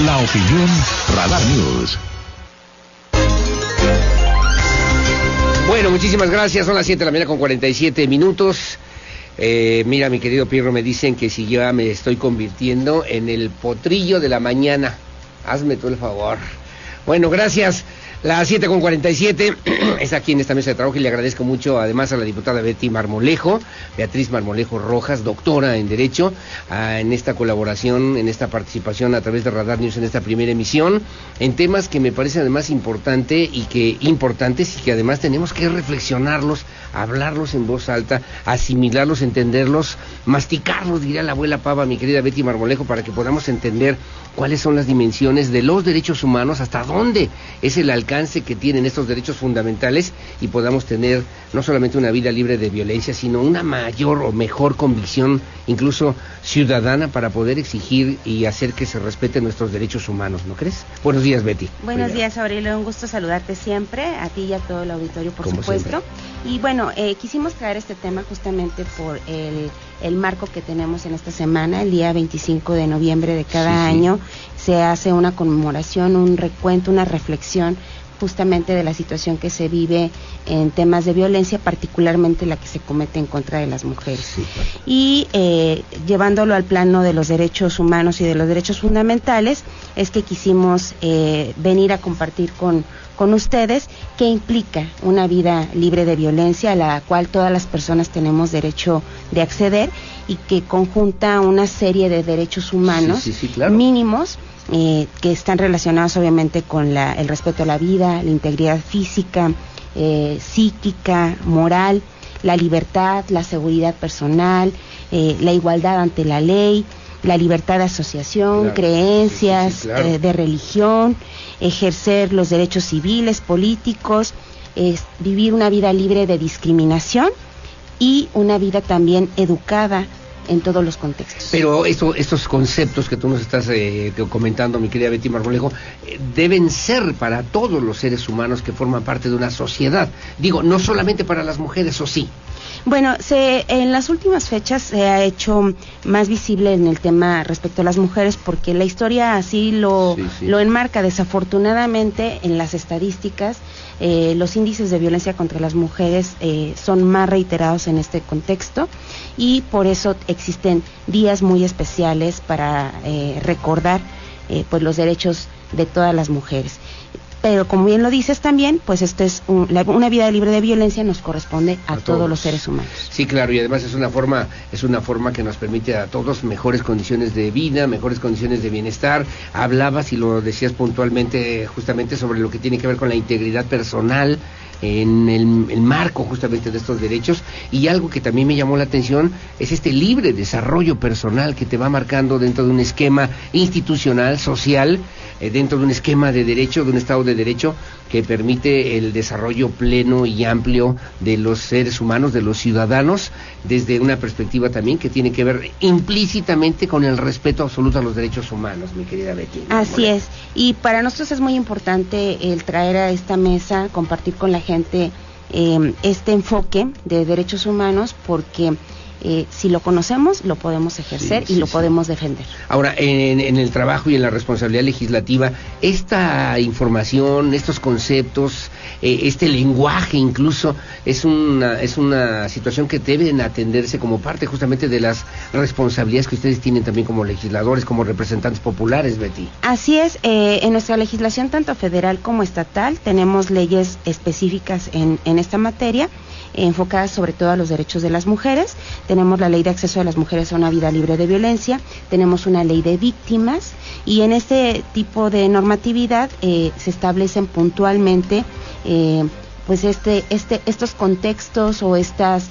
La opinión Radar News. Bueno, muchísimas gracias. Son las 7 de la mañana con 47 minutos. Mira, mi querido Pirro, me dicen que si yo me estoy convirtiendo en el potrillo de la mañana. Hazme tú el favor. Bueno, gracias. Las 7:47 es aquí en esta mesa de trabajo y le agradezco mucho además a la diputada Betty Marmolejo, Beatriz Marmolejo Rojas, doctora en Derecho, en esta colaboración, en esta participación a través de Radar News en esta primera emisión, en temas que me parecen además importantes y que además tenemos que reflexionarlos, hablarlos en voz alta, asimilarlos, entenderlos, masticarlos, diría la abuela Pava, mi querida Betty Marmolejo, para que podamos entender cuáles son las dimensiones de los derechos humanos, hasta dónde es el alcance que tienen estos derechos fundamentales y podamos tener no solamente una vida libre de violencia, sino una mayor o mejor convicción, incluso ciudadana, para poder exigir y hacer que se respeten nuestros derechos humanos, ¿no crees? Buenos días, Betty. Buenos días, Aurelio, un gusto saludarte siempre, a ti y a todo el auditorio, por Como supuesto. Siempre. Y bueno, quisimos traer este tema justamente por el marco que tenemos en esta semana, el día 25 de noviembre de cada año, se hace una conmemoración, un recuento, una reflexión justamente de la situación que se vive en temas de violencia, particularmente la que se comete en contra de las mujeres. Sí, claro. Y llevándolo al plano de los derechos humanos y de los derechos fundamentales, es que quisimos venir a compartir con ustedes qué implica una vida libre de violencia, a la cual todas las personas tenemos derecho de acceder y que conjunta una serie de derechos humanos claro, mínimos que están relacionados obviamente con el respeto a la vida, la integridad física, psíquica, moral, la libertad, la seguridad personal, la igualdad ante la ley, la libertad de asociación, claro, creencias, claro, de religión, ejercer los derechos civiles, políticos, vivir una vida libre de discriminación y una vida también educada en todos los contextos. Pero estos conceptos que tú nos estás comentando, mi querida Betty Marmolejo, deben ser para todos los seres humanos que forman parte de una sociedad. Digo, no solamente para las mujeres, ¿o sí? Bueno, en las últimas fechas se ha hecho más visible en el tema respecto a las mujeres, porque la historia así lo enmarca. Desafortunadamente, en las estadísticas, los índices de violencia contra las mujeres son más reiterados en este contexto, y por eso existen días muy especiales para recordar pues los derechos de todas las mujeres. Pero como bien lo dices también, pues esto es una vida libre de violencia nos corresponde a todos los seres humanos. Sí, claro, y además es una forma que nos permite a todos mejores condiciones de vida, mejores condiciones de bienestar. Hablabas y lo decías puntualmente justamente sobre lo que tiene que ver con la integridad personal en el marco justamente de estos derechos, y algo que también me llamó la atención es este libre desarrollo personal que te va marcando dentro de un esquema institucional, social, dentro de un esquema de derecho, de un Estado de Derecho que permite el desarrollo pleno y amplio de los seres humanos, de los ciudadanos, desde una perspectiva también que tiene que ver implícitamente con el respeto absoluto a los derechos humanos, mi querida Betty. Así es, y para nosotros es muy importante el traer a esta mesa, compartir con la gente este enfoque de derechos humanos, porque si lo conocemos, lo podemos ejercer y lo podemos defender. Ahora, en el trabajo y en la responsabilidad legislativa, esta información, estos conceptos, este lenguaje incluso, es una situación que deben atenderse como parte justamente de las responsabilidades que ustedes tienen también como legisladores, como representantes populares, Betty. Así es, en nuestra legislación tanto federal como estatal tenemos leyes específicas en esta materia, enfocadas sobre todo a los derechos de las mujeres. Tenemos la ley de acceso de las mujeres a una vida libre de violencia, tenemos una ley de víctimas, y en este tipo de normatividad se establecen puntualmente pues estos contextos o estas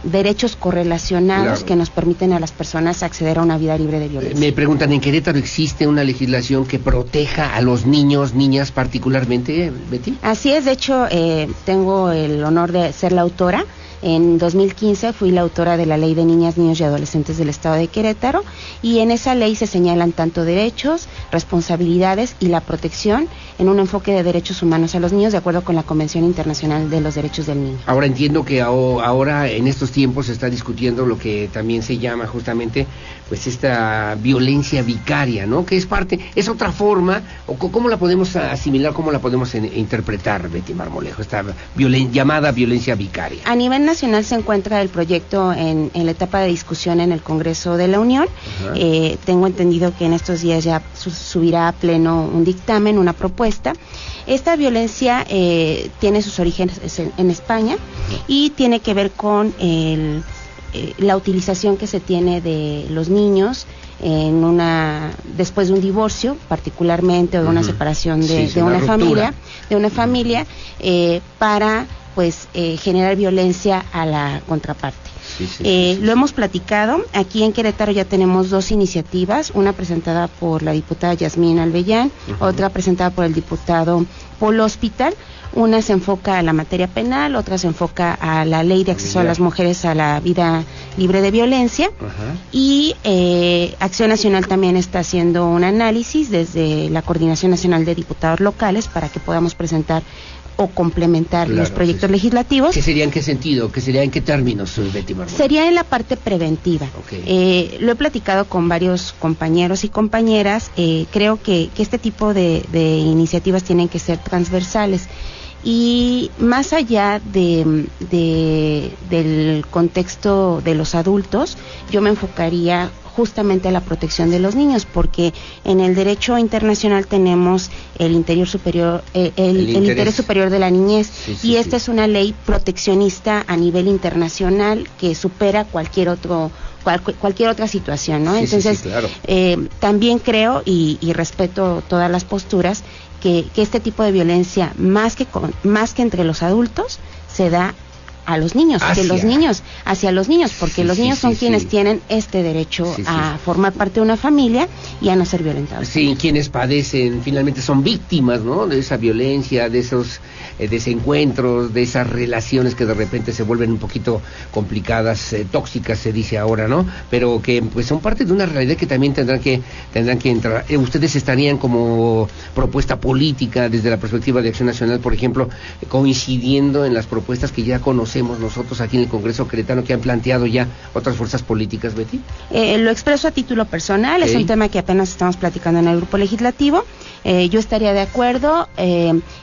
derechos correlacionados, claro, que nos permiten a las personas acceder a una vida libre de violencia. Me preguntan, ¿en Querétaro existe una legislación que proteja a los niños, niñas particularmente, Betty? Así es, de hecho tengo el honor de ser la autora. En 2015 fui la autora de la Ley de Niñas, Niños y Adolescentes del Estado de Querétaro, y en esa ley se señalan tanto derechos, responsabilidades y la protección en un enfoque de derechos humanos a los niños, de acuerdo con la Convención Internacional de los Derechos del Niño. Ahora entiendo que ahora en estos tiempos se está discutiendo lo que también se llama justamente pues esta violencia vicaria, ¿no? Que es otra forma, o cómo la podemos asimilar, cómo la podemos interpretar, Betty Marmolejo, esta llamada violencia vicaria. A nivel nacional se encuentra el proyecto en la etapa de discusión en el Congreso de la Unión. Tengo entendido que en estos días ya subirá a pleno un dictamen, una propuesta. Esta violencia tiene sus orígenes en España y tiene que ver con la utilización que se tiene de los niños después de un divorcio, particularmente, o de una separación de una familia, para pues generar violencia a la contraparte. Lo hemos platicado. Aquí en Querétaro ya tenemos 2 iniciativas, una presentada por la diputada Yasmín Albellán, otra presentada por el diputado Paul Hospital. Una se enfoca a la materia penal, otra se enfoca a la ley de acceso a las mujeres a la vida libre de violencia. Y Acción Nacional también está haciendo un análisis desde la Coordinación Nacional de Diputados Locales para que podamos presentar o complementar los proyectos legislativos. ¿Qué sería en qué sentido? ¿Qué sería en qué términos, Betty Marmolejo? Sería en la parte preventiva. Lo he platicado con varios compañeros y compañeras. Creo que este tipo de iniciativas tienen que ser transversales. Y más allá del contexto de los adultos, yo me enfocaría justamente a la protección de los niños, porque en el derecho internacional tenemos el interés superior de la niñez, esta es una ley proteccionista a nivel internacional que supera cualquier otra situación, ¿no? Entonces, claro. También creo y respeto todas las posturas que este tipo de violencia, más que entre los adultos, se da a los niños, hacia los niños, porque los niños son quienes tienen este derecho a formar parte de una familia y a no ser violentados. Sí, quienes padecen, finalmente son víctimas, ¿no? De esa violencia, de esos desencuentros, de esas relaciones que de repente se vuelven un poquito complicadas, tóxicas se dice ahora, ¿no? Pero que pues son parte de una realidad que también tendrán que entrar. Ustedes estarían como propuesta política desde la perspectiva de Acción Nacional, por ejemplo, coincidiendo en las propuestas que ya conocemos nosotros aquí en el Congreso queretano, que han planteado ya otras fuerzas políticas, Betty. Lo expreso a título personal, es un tema que apenas estamos platicando en el grupo legislativo. Yo estaría de acuerdo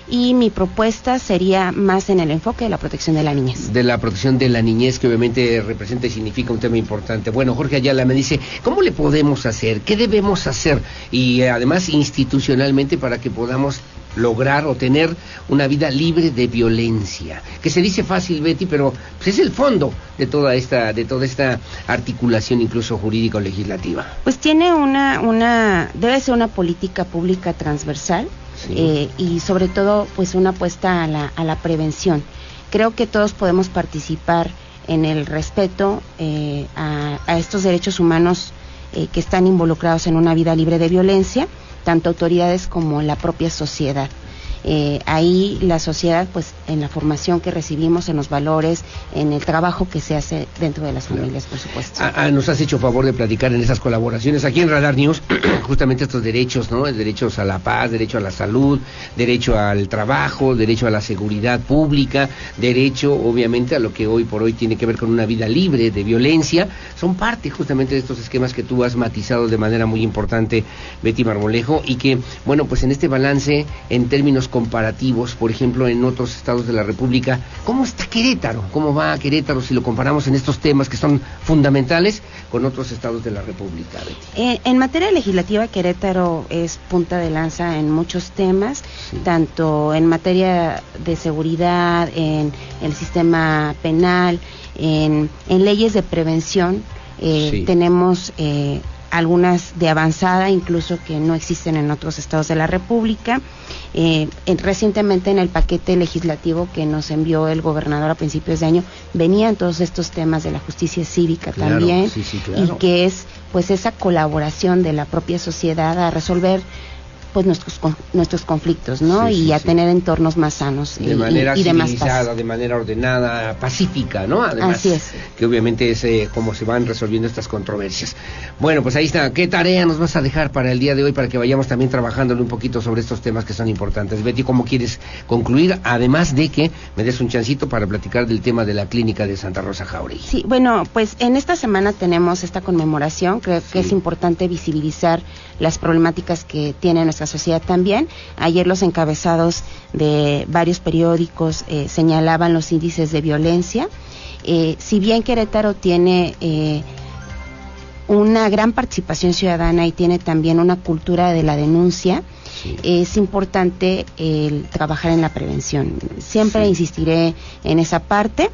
y mi propuesta sería más en el enfoque de la protección de la niñez. De la protección de la niñez, que obviamente representa y significa un tema importante. Bueno, Jorge Ayala me dice, ¿cómo le podemos hacer? ¿Qué debemos hacer? Y además institucionalmente para que podamos lograr o tener una vida libre de violencia, que se dice fácil, Betty, pero pues es el fondo de toda esta articulación incluso jurídica o legislativa. Pues tiene debe ser una política pública transversal, y sobre todo pues una apuesta a la prevención. Creo que todos podemos participar en el respeto a estos derechos humanos que están involucrados en una vida libre de violencia, tanto autoridades como la propia sociedad. Ahí la sociedad, pues en la formación que recibimos, en los valores, en el trabajo que se hace dentro de las familias, por supuesto. Nos has hecho favor de platicar en esas colaboraciones aquí en Radar News, justamente estos derechos, ¿no? Derechos a la paz, derecho a la salud, derecho al trabajo, derecho a la seguridad pública, derecho obviamente a lo que hoy por hoy tiene que ver con una vida libre de violencia. Son parte justamente de estos esquemas que tú has matizado de manera muy importante, Betty Marmolejo, y que, bueno, pues en este balance, en términos comparativos, por ejemplo, en otros estados de la República, ¿cómo está Querétaro? ¿Cómo va Querétaro si lo comparamos en estos temas que son fundamentales con otros estados de la República, Betty? En materia legislativa, Querétaro es punta de lanza en muchos temas, tanto en materia de seguridad, en el sistema penal, en leyes de prevención. Tenemos algunas de avanzada, incluso que no existen en otros estados de la República. Recientemente en el paquete legislativo que nos envió el gobernador a principios de año, venían todos estos temas de la justicia cívica también, y que es pues esa colaboración de la propia sociedad a resolver pues nuestros conflictos, ¿no? Sí, y sí, a sí. tener entornos más sanos de manera y de más civilizada, paz. de manera ordenada, pacífica, ¿no? Además, así es. Que obviamente es como se van resolviendo estas controversias. Bueno, pues ahí está. ¿Qué tarea nos vas a dejar para el día de hoy para que vayamos también trabajándole un poquito sobre estos temas que son importantes? Betty, ¿cómo quieres concluir? Además de que me des un chancito para platicar del tema de la clínica de Santa Rosa Jauregui. Sí, bueno, pues en esta semana tenemos esta conmemoración. Creo que es importante visibilizar las problemáticas que tiene nuestra sociedad también. Ayer los encabezados de varios periódicos señalaban los índices de violencia. Si bien Querétaro tiene una gran participación ciudadana y tiene también una cultura de la denuncia, es importante trabajar en la prevención. Siempre insistiré en esa parte.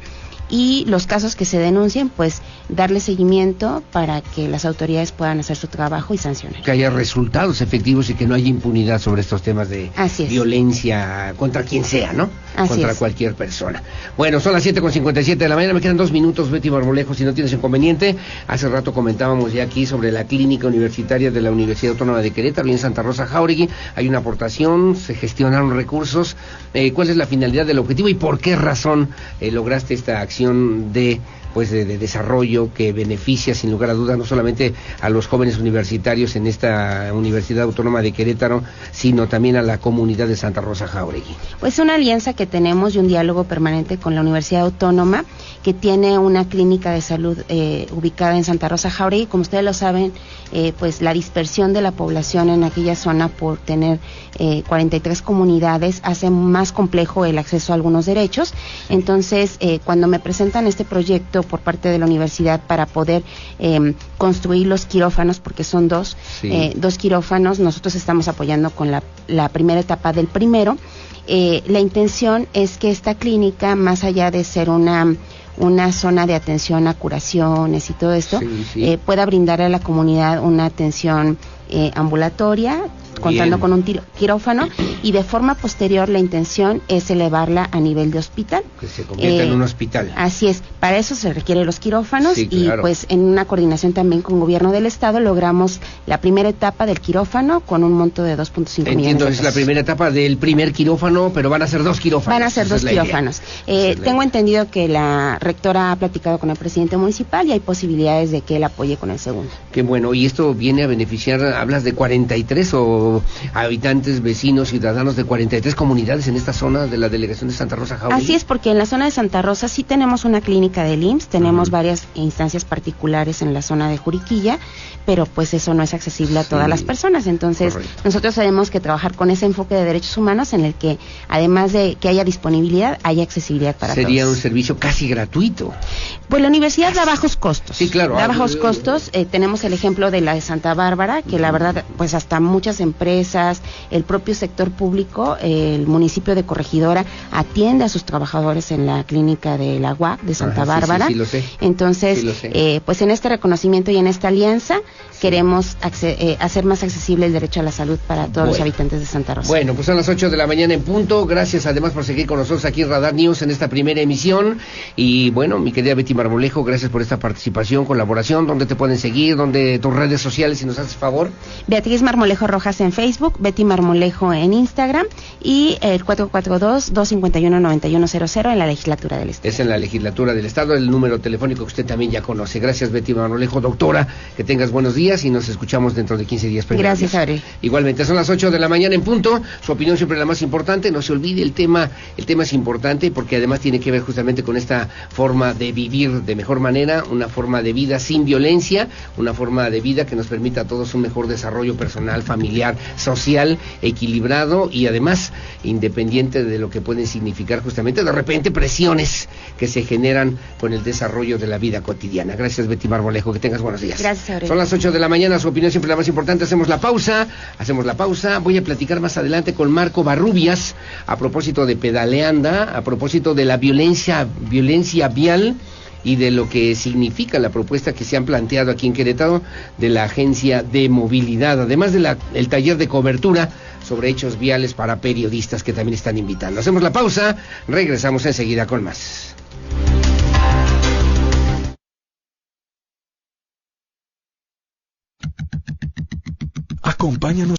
Y los casos que se denuncien, pues darle seguimiento para que las autoridades puedan hacer su trabajo y sancionar. Que haya resultados efectivos y que no haya impunidad sobre estos temas de violencia contra quien sea, ¿no? Contra cualquier persona. Bueno, son las 7:57 de la mañana, me quedan 2 minutos, Betty Marmolejo, si no tienes inconveniente. Hace rato comentábamos ya aquí sobre la clínica universitaria de la Universidad Autónoma de Querétaro y en Santa Rosa Jauregui. Hay una aportación, se gestionaron recursos. ¿Cuál es la finalidad del objetivo y por qué razón lograste esta acción de desarrollo que beneficia sin lugar a dudas no solamente a los jóvenes universitarios en esta Universidad Autónoma de Querétaro, sino también a la comunidad de Santa Rosa Jauregui? Pues una alianza que tenemos y un diálogo permanente con la Universidad Autónoma, que tiene una clínica de salud ubicada en Santa Rosa Jauregui. Como ustedes lo saben, pues la dispersión de la población en aquella zona por tener 43 comunidades hace más complejo el acceso a algunos derechos. Entonces, cuando me presentan este proyecto por parte de la universidad para poder construir los quirófanos, porque son dos quirófanos, nosotros estamos apoyando con la primera etapa del primero. La intención es que esta clínica, más allá de ser una zona de atención a curaciones y todo esto, pueda brindar a la comunidad una atención ambulatoria, contando con un quirófano, y de forma posterior la intención es elevarla a nivel de hospital. Que se convierta en un hospital. Así es, para eso se requieren los quirófanos claro. Y pues en una coordinación también con gobierno del estado logramos la primera etapa del quirófano con un monto de 2.5 millones de pesos. Entiendo, es la primera etapa del primer quirófano, pero van a ser 2 quirófanos. Van a ser 2 quirófanos. Tengo entendido que la rectora ha platicado con el presidente municipal y hay posibilidades de que él apoye con el segundo. Qué bueno, y esto viene a beneficiar, hablas de 43 o habitantes, vecinos, ciudadanos de 43 comunidades en esta zona de la delegación de Santa Rosa Jauregui. Así es, porque en la zona de Santa Rosa sí tenemos una clínica del IMSS, tenemos varias instancias particulares en la zona de Juriquilla, pero pues eso no es accesible a todas las personas. Entonces, nosotros tenemos que trabajar con ese enfoque de derechos humanos en el que, además de que haya disponibilidad, haya accesibilidad para todos. Sería un servicio casi gratuito. Pues la universidad da bajos costos. Sí, claro. Da bajos costos. Tenemos el ejemplo de la de Santa Bárbara, que la verdad, pues hasta muchas empresas, el propio sector público, el municipio de Corregidora atiende a sus trabajadores en la clínica de la UAC de Santa Bárbara. Sí, lo sé. Entonces, pues en este reconocimiento y en esta alianza queremos hacer más accesible el derecho a la salud para todos los habitantes de Santa Rosa. Bueno, pues son las 8 de la mañana en punto. Gracias además por seguir con nosotros aquí en Radar News en esta primera emisión. Y bueno, mi querida Betty Marmolejo, gracias por esta participación, colaboración. ¿Dónde te pueden seguir? ¿Dónde tus redes sociales, si nos haces favor? Beatriz Marmolejo Rojas en Facebook, Betty Marmolejo en Instagram y el 442-251-9100 en la Legislatura del Estado. Es en la Legislatura del Estado, el número telefónico que usted también ya conoce. Gracias, Betty Marmolejo. Doctora, que tengas buenos días y nos escuchamos dentro de 15 días. Gracias, Abril. Igualmente, son las 8 de la mañana en punto. Su opinión siempre es la más importante. No se olvide, el tema es importante porque además tiene que ver justamente con esta forma de vivir de mejor manera, una forma de vida sin violencia, una forma de vida que nos permita a todos un mejor desarrollo personal, familiar, social, equilibrado y además independiente de lo que pueden significar justamente de repente presiones que se generan con el desarrollo de la vida cotidiana. Gracias, Betty Marmolejo, que tengas buenos días. Gracias, Aurelio. Son las 8 de la mañana, su opinión siempre es la más importante. Hacemos la pausa. Voy a platicar más adelante con Marco Barrubias a propósito de Pedaleanda, a propósito de la violencia vial y de lo que significa la propuesta que se han planteado aquí en Querétaro de la Agencia de Movilidad, además de el taller de cobertura sobre hechos viales para periodistas que también están invitando. Hacemos la pausa, regresamos enseguida con más. Acompáñanos